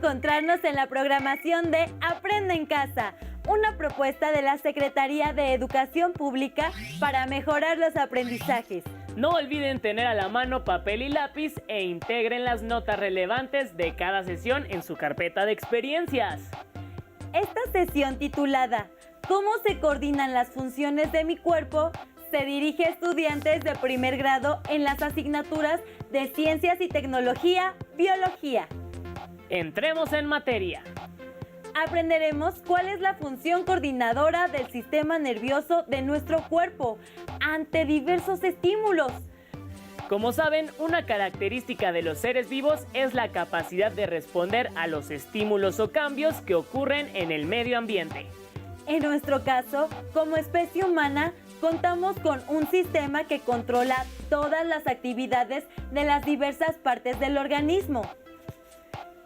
encontrarnos en la programación de Aprende en Casa, una propuesta de la Secretaría de Educación Pública para mejorar los aprendizajes. No olviden tener a la mano papel y lápiz e integren las notas relevantes de cada sesión en su carpeta de experiencias. Esta sesión titulada ¿Cómo se coordinan las funciones de mi cuerpo? Se dirige a estudiantes de primer grado en las asignaturas de Ciencias y Tecnología, Biología. Entremos en materia. Aprenderemos cuál es la función coordinadora del sistema nervioso de nuestro cuerpo ante diversos estímulos. Como saben, una característica de los seres vivos es la capacidad de responder a los estímulos o cambios que ocurren en el medio ambiente. En nuestro caso, como especie humana, contamos con un sistema que controla todas las actividades de las diversas partes del organismo.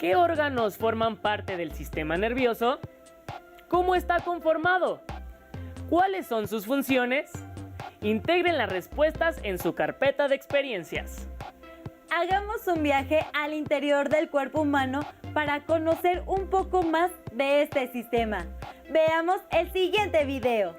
¿Qué órganos forman parte del sistema nervioso? ¿Cómo está conformado? ¿Cuáles son sus funciones? Integren las respuestas en su carpeta de experiencias. Hagamos un viaje al interior del cuerpo humano para conocer un poco más de este sistema. Veamos el siguiente video.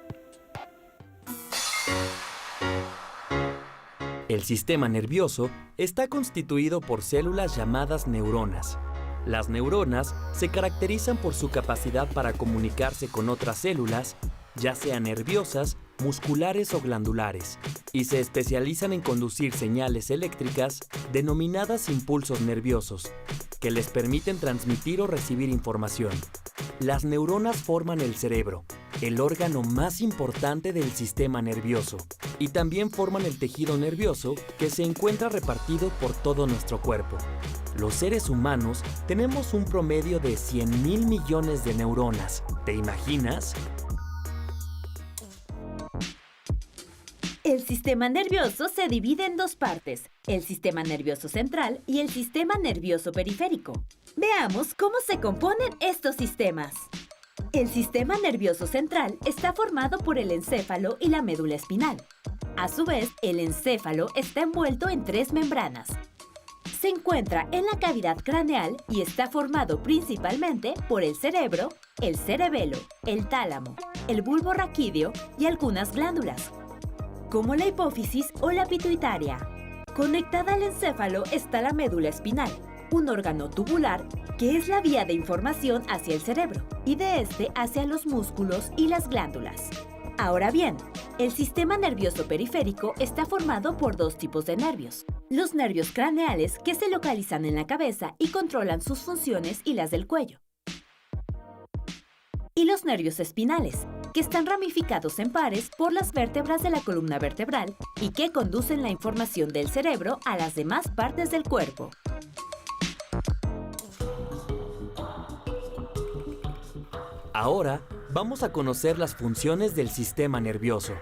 El sistema nervioso está constituido por células llamadas neuronas. Las neuronas se caracterizan por su capacidad para comunicarse con otras células, ya sean nerviosas, musculares o glandulares, y se especializan en conducir señales eléctricas denominadas impulsos nerviosos, que les permiten transmitir o recibir información. Las neuronas forman el cerebro, el órgano más importante del sistema nervioso, y también forman el tejido nervioso que se encuentra repartido por todo nuestro cuerpo. Los seres humanos tenemos un promedio de 100.000 millones de neuronas. ¿Te imaginas? El sistema nervioso se divide en dos partes, el sistema nervioso central y el sistema nervioso periférico. Veamos cómo se componen estos sistemas. El sistema nervioso central está formado por el encéfalo y la médula espinal. A su vez, el encéfalo está envuelto en tres membranas. Se encuentra en la cavidad craneal y está formado principalmente por el cerebro, el cerebelo, el tálamo, el bulbo raquídeo y algunas glándulas, como la hipófisis o la pituitaria. Conectada al encéfalo está la médula espinal, un órgano tubular que es la vía de información hacia el cerebro y de este hacia los músculos y las glándulas. Ahora bien, el sistema nervioso periférico está formado por dos tipos de nervios. Los nervios craneales, que se localizan en la cabeza y controlan sus funciones y las del cuello. Y los nervios espinales, que están ramificados en pares por las vértebras de la columna vertebral y que conducen la información del cerebro a las demás partes del cuerpo. Ahora vamos a conocer las funciones del sistema nervioso.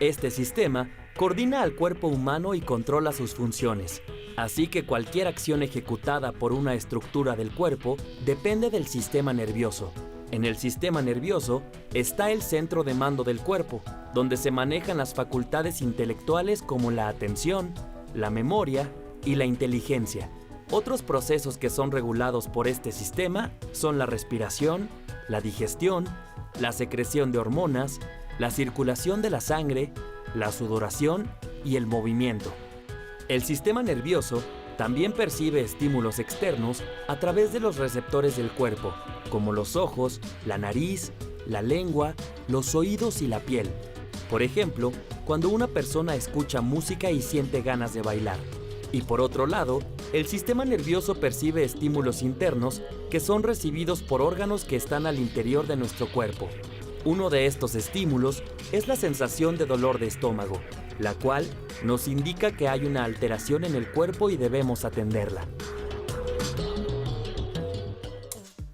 Este sistema coordina al cuerpo humano y controla sus funciones, así que cualquier acción ejecutada por una estructura del cuerpo depende del sistema nervioso. En el sistema nervioso está el centro de mando del cuerpo, donde se manejan las facultades intelectuales como la atención, la memoria y la inteligencia. Otros procesos que son regulados por este sistema son la respiración, la digestión, la secreción de hormonas, la circulación de la sangre, la sudoración y el movimiento. El sistema nervioso también percibe estímulos externos a través de los receptores del cuerpo, como los ojos, la nariz, la lengua, los oídos y la piel. Por ejemplo, cuando una persona escucha música y siente ganas de bailar. Y por otro lado, el sistema nervioso percibe estímulos internos que son recibidos por órganos que están al interior de nuestro cuerpo. Uno de estos estímulos es la sensación de dolor de estómago, la cual nos indica que hay una alteración en el cuerpo y debemos atenderla.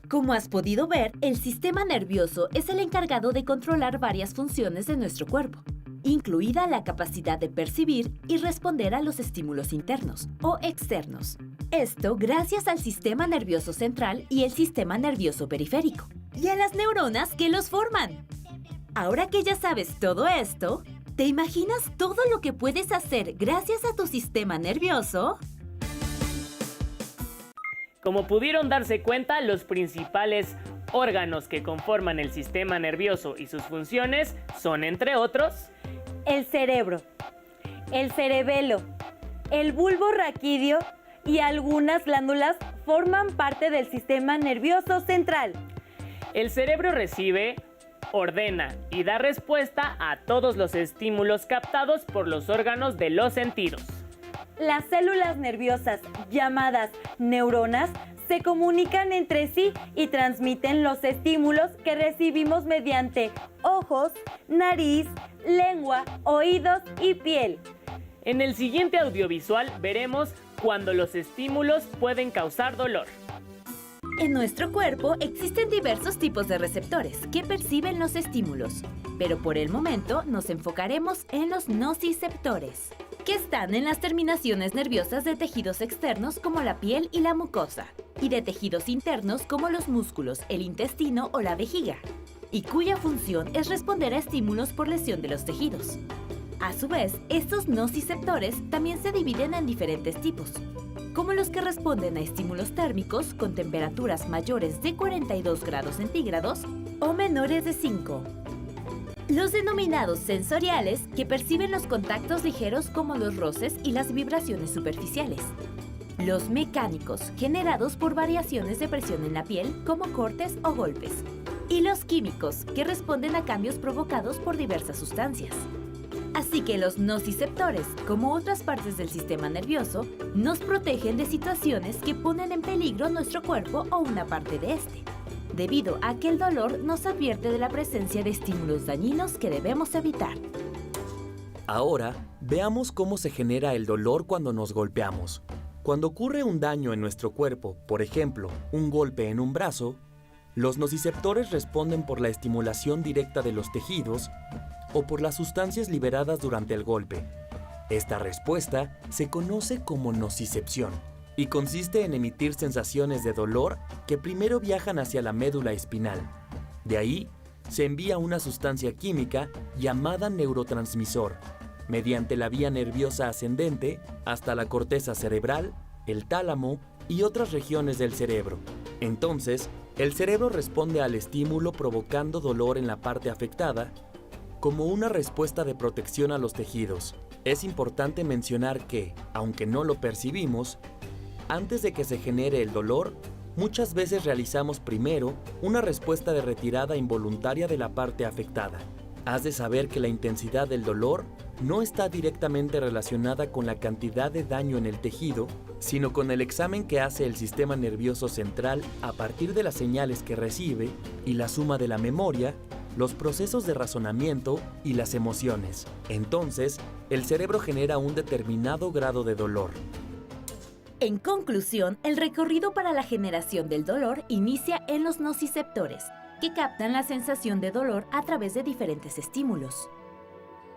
Como has podido ver, el sistema nervioso es el encargado de controlar varias funciones de nuestro cuerpo, incluida la capacidad de percibir y responder a los estímulos internos o externos. Esto gracias al sistema nervioso central y el sistema nervioso periférico, y a las neuronas que los forman. Ahora que ya sabes todo esto, ¿te imaginas todo lo que puedes hacer gracias a tu sistema nervioso? Como pudieron darse cuenta, los principales órganos que conforman el sistema nervioso y sus funciones son, entre otros, el cerebro, el cerebelo, el bulbo raquídeo y algunas glándulas forman parte del sistema nervioso central. El cerebro recibe, ordena y da respuesta a todos los estímulos captados por los órganos de los sentidos. Las células nerviosas, llamadas neuronas, se comunican entre sí y transmiten los estímulos que recibimos mediante ojos, nariz, lengua, oídos y piel. En el siguiente audiovisual veremos cuando los estímulos pueden causar dolor. En nuestro cuerpo existen diversos tipos de receptores que perciben los estímulos, pero por el momento nos enfocaremos en los nociceptores, que están en las terminaciones nerviosas de tejidos externos como la piel y la mucosa, y de tejidos internos como los músculos, el intestino o la vejiga, y cuya función es responder a estímulos por lesión de los tejidos. A su vez, estos nociceptores también se dividen en diferentes tipos, como los que responden a estímulos térmicos con temperaturas mayores de 42 grados centígrados o menores de 5. Los denominados sensoriales, que perciben los contactos ligeros como los roces y las vibraciones superficiales. Los mecánicos, generados por variaciones de presión en la piel como cortes o golpes. Y los químicos, que responden a cambios provocados por diversas sustancias. Así que los nociceptores, como otras partes del sistema nervioso, nos protegen de situaciones que ponen en peligro nuestro cuerpo o una parte de este, debido a que el dolor nos advierte de la presencia de estímulos dañinos que debemos evitar. Ahora, veamos cómo se genera el dolor cuando nos golpeamos. Cuando ocurre un daño en nuestro cuerpo, por ejemplo, un golpe en un brazo, los nociceptores responden por la estimulación directa de los tejidos o por las sustancias liberadas durante el golpe. Esta respuesta se conoce como nocicepción y consiste en emitir sensaciones de dolor que primero viajan hacia la médula espinal. De ahí, se envía una sustancia química llamada neurotransmisor, mediante la vía nerviosa ascendente hasta la corteza cerebral, el tálamo y otras regiones del cerebro. Entonces, el cerebro responde al estímulo provocando dolor en la parte afectada como una respuesta de protección a los tejidos. Es importante mencionar que, aunque no lo percibimos, antes de que se genere el dolor, muchas veces realizamos primero una respuesta de retirada involuntaria de la parte afectada. Has de saber que la intensidad del dolor no está directamente relacionada con la cantidad de daño en el tejido, sino con el examen que hace el sistema nervioso central a partir de las señales que recibe y la suma de la memoria, los procesos de razonamiento y las emociones. Entonces, el cerebro genera un determinado grado de dolor. En conclusión, el recorrido para la generación del dolor inicia en los nociceptores, que captan la sensación de dolor a través de diferentes estímulos.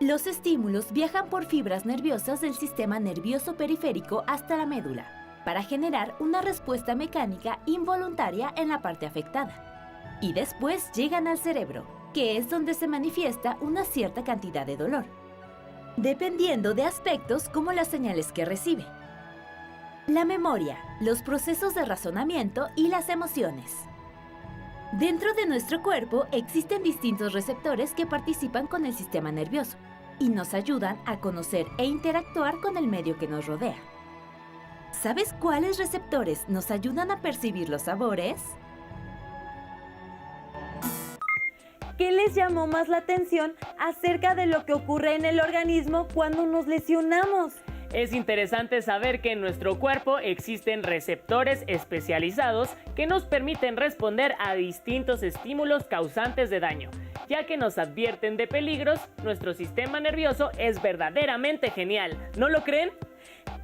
Los estímulos viajan por fibras nerviosas del sistema nervioso periférico hasta la médula, para generar una respuesta mecánica involuntaria en la parte afectada. Y después llegan al cerebro, que es donde se manifiesta una cierta cantidad de dolor, dependiendo de aspectos como las señales que recibe, la memoria, los procesos de razonamiento y las emociones. Dentro de nuestro cuerpo existen distintos receptores que participan con el sistema nervioso y nos ayudan a conocer e interactuar con el medio que nos rodea. ¿Sabes cuáles receptores nos ayudan a percibir los sabores? ¿Qué les llamó más la atención acerca de lo que ocurre en el organismo cuando nos lesionamos? Es interesante saber que en nuestro cuerpo existen receptores especializados que nos permiten responder a distintos estímulos causantes de daño. Ya que nos advierten de peligros, nuestro sistema nervioso es verdaderamente genial, ¿no lo creen?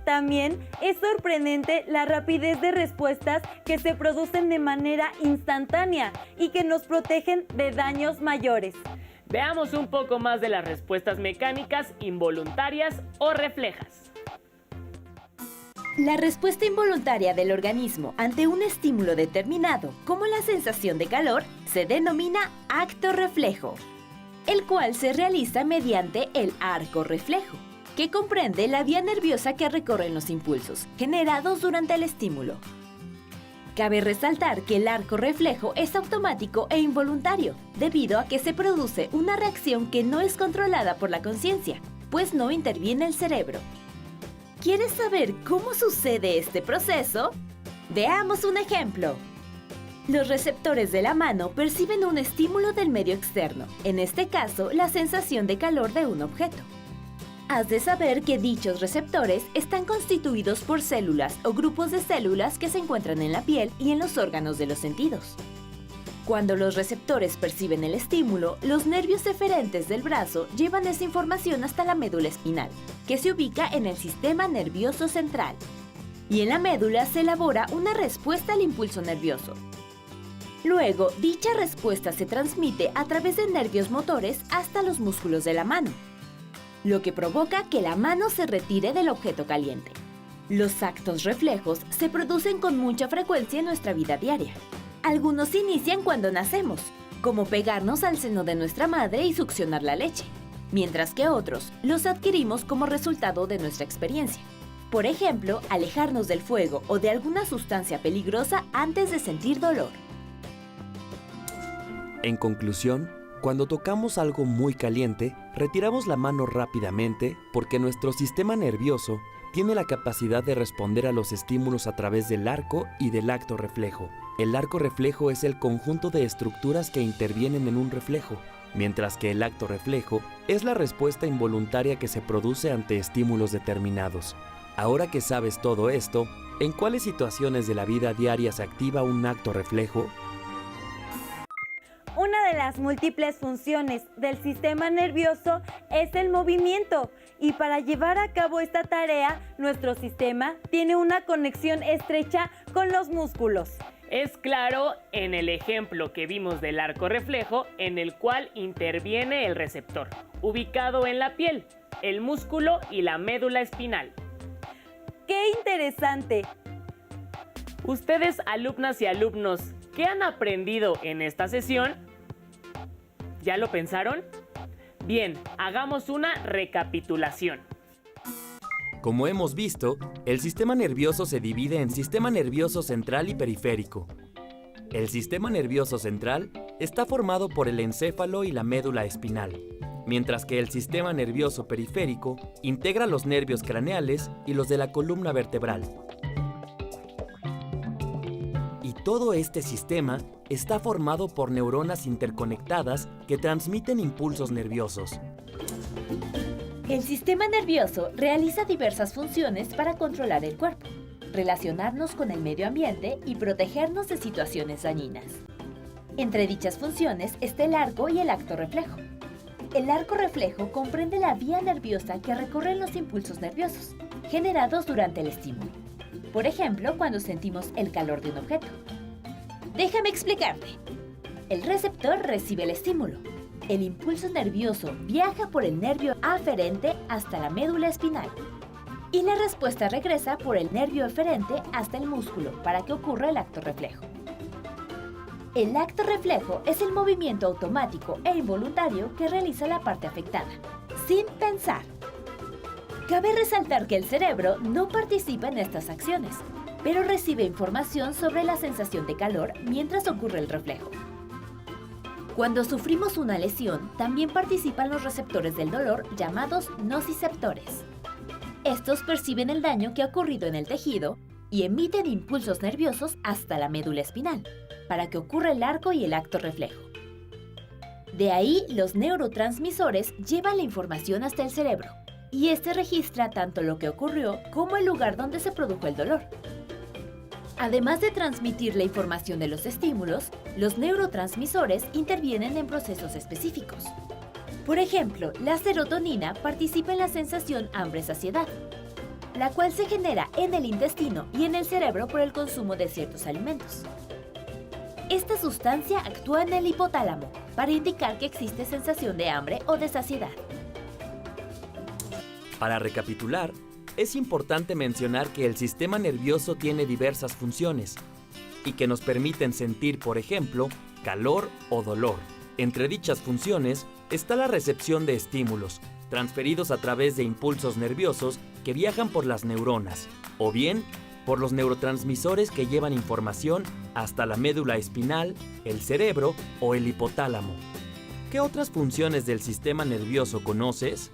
También es sorprendente la rapidez de respuestas que se producen de manera instantánea y que nos protegen de daños mayores. Veamos un poco más de las respuestas mecánicas involuntarias o reflejas. La respuesta involuntaria del organismo ante un estímulo determinado, como la sensación de calor, se denomina acto reflejo, el cual se realiza mediante el arco reflejo, que comprende la vía nerviosa que recorren los impulsos generados durante el estímulo. Cabe resaltar que el arco reflejo es automático e involuntario, debido a que se produce una reacción que no es controlada por la conciencia, pues no interviene el cerebro. ¿Quieres saber cómo sucede este proceso? Veamos un ejemplo. Los receptores de la mano perciben un estímulo del medio externo, en este caso, la sensación de calor de un objeto. Has de saber que dichos receptores están constituidos por células o grupos de células que se encuentran en la piel y en los órganos de los sentidos. Cuando los receptores perciben el estímulo, los nervios eferentes del brazo llevan esa información hasta la médula espinal, que se ubica en el sistema nervioso central. Y en la médula se elabora una respuesta al impulso nervioso. Luego, dicha respuesta se transmite a través de nervios motores hasta los músculos de la mano, lo que provoca que la mano se retire del objeto caliente. Los actos reflejos se producen con mucha frecuencia en nuestra vida diaria. Algunos inician cuando nacemos, como pegarnos al seno de nuestra madre y succionar la leche, mientras que otros los adquirimos como resultado de nuestra experiencia. Por ejemplo, alejarnos del fuego o de alguna sustancia peligrosa antes de sentir dolor. En conclusión, cuando tocamos algo muy caliente, retiramos la mano rápidamente porque nuestro sistema nervioso tiene la capacidad de responder a los estímulos a través del arco y del acto reflejo. El arco reflejo es el conjunto de estructuras que intervienen en un reflejo, mientras que el acto reflejo es la respuesta involuntaria que se produce ante estímulos determinados. Ahora que sabes todo esto, ¿en cuáles situaciones de la vida diaria se activa un acto reflejo? Una de las múltiples funciones del sistema nervioso es el movimiento, y para llevar a cabo esta tarea, nuestro sistema tiene una conexión estrecha con los músculos. Es claro en el ejemplo que vimos del arco reflejo, en el cual interviene el receptor, ubicado en la piel, el músculo y la médula espinal. ¡Qué interesante! Ustedes, alumnas y alumnos, ¿qué han aprendido en esta sesión? ¿Ya lo pensaron? Bien, hagamos una recapitulación. Como hemos visto, el sistema nervioso se divide en sistema nervioso central y periférico. El sistema nervioso central está formado por el encéfalo y la médula espinal, mientras que el sistema nervioso periférico integra los nervios craneales y los de la columna vertebral. Y todo este sistema está formado por neuronas interconectadas que transmiten impulsos nerviosos. El sistema nervioso realiza diversas funciones para controlar el cuerpo, relacionarnos con el medio ambiente y protegernos de situaciones dañinas. Entre dichas funciones está el arco y el acto reflejo. El arco reflejo comprende la vía nerviosa que recorren los impulsos nerviosos, generados durante el estímulo. Por ejemplo, cuando sentimos el calor de un objeto. Déjame explicarte. El receptor recibe el estímulo. El impulso nervioso viaja por el nervio aferente hasta la médula espinal. Y la respuesta regresa por el nervio eferente hasta el músculo para que ocurra el acto reflejo. El acto reflejo es el movimiento automático e involuntario que realiza la parte afectada, sin pensar. Cabe resaltar que el cerebro no participa en estas acciones, pero recibe información sobre la sensación de calor mientras ocurre el reflejo. Cuando sufrimos una lesión, también participan los receptores del dolor llamados nociceptores. Estos perciben el daño que ha ocurrido en el tejido y emiten impulsos nerviosos hasta la médula espinal, para que ocurra el arco y el acto reflejo. De ahí, los neurotransmisores llevan la información hasta el cerebro, y este registra tanto lo que ocurrió como el lugar donde se produjo el dolor. Además de transmitir la información de los estímulos, los neurotransmisores intervienen en procesos específicos. Por ejemplo, la serotonina participa en la sensación hambre-saciedad, la cual se genera en el intestino y en el cerebro por el consumo de ciertos alimentos. Esta sustancia actúa en el hipotálamo para indicar que existe sensación de hambre o de saciedad. Para recapitular, es importante mencionar que el sistema nervioso tiene diversas funciones y que nos permiten sentir, por ejemplo, calor o dolor. Entre dichas funciones está la recepción de estímulos, transferidos a través de impulsos nerviosos que viajan por las neuronas, o bien por los neurotransmisores que llevan información hasta la médula espinal, el cerebro o el hipotálamo. ¿Qué otras funciones del sistema nervioso conoces?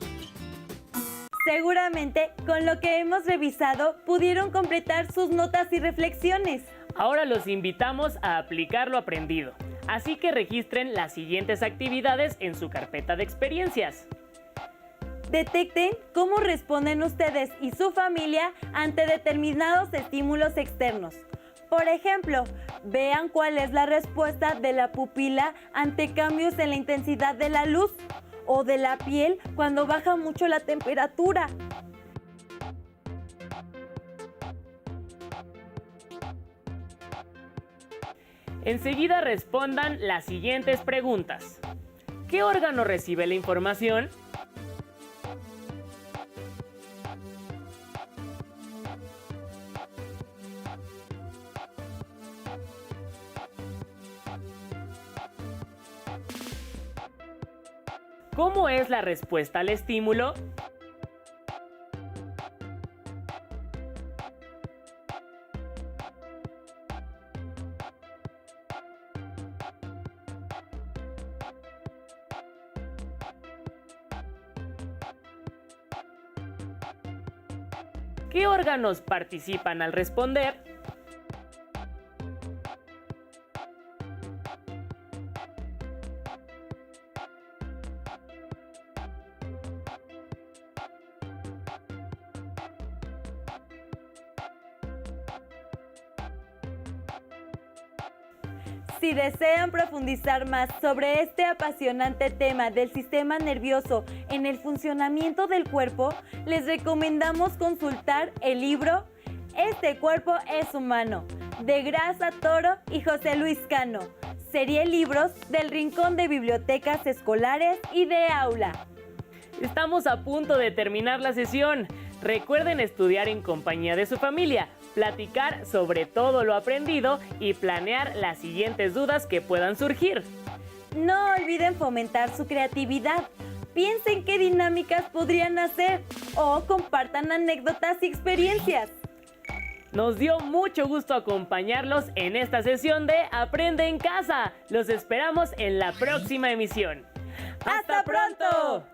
Seguramente, con lo que hemos revisado, pudieron completar sus notas y reflexiones. Ahora los invitamos a aplicar lo aprendido, así que registren las siguientes actividades en su carpeta de experiencias. Detecten cómo responden ustedes y su familia ante determinados estímulos externos. Por ejemplo, vean cuál es la respuesta de la pupila ante cambios en la intensidad de la luz o de la piel cuando baja mucho la temperatura. Enseguida respondan las siguientes preguntas. ¿Qué órgano recibe la información? ¿Cómo es la respuesta al estímulo? ¿Qué órganos participan al responder? Si desean profundizar más sobre este apasionante tema del sistema nervioso en el funcionamiento del cuerpo, les recomendamos consultar el libro Este cuerpo es humano, de Grasa Toro y José Luis Cano, serie libros del Rincón de Bibliotecas Escolares y de Aula. Estamos a punto de terminar la sesión. Recuerden estudiar en compañía de su familia, platicar sobre todo lo aprendido y planear las siguientes dudas que puedan surgir. No olviden fomentar su creatividad. Piensen qué dinámicas podrían hacer o compartan anécdotas y experiencias. Nos dio mucho gusto acompañarlos en esta sesión de Aprende en Casa. Los esperamos en la próxima emisión. ¡Hasta pronto!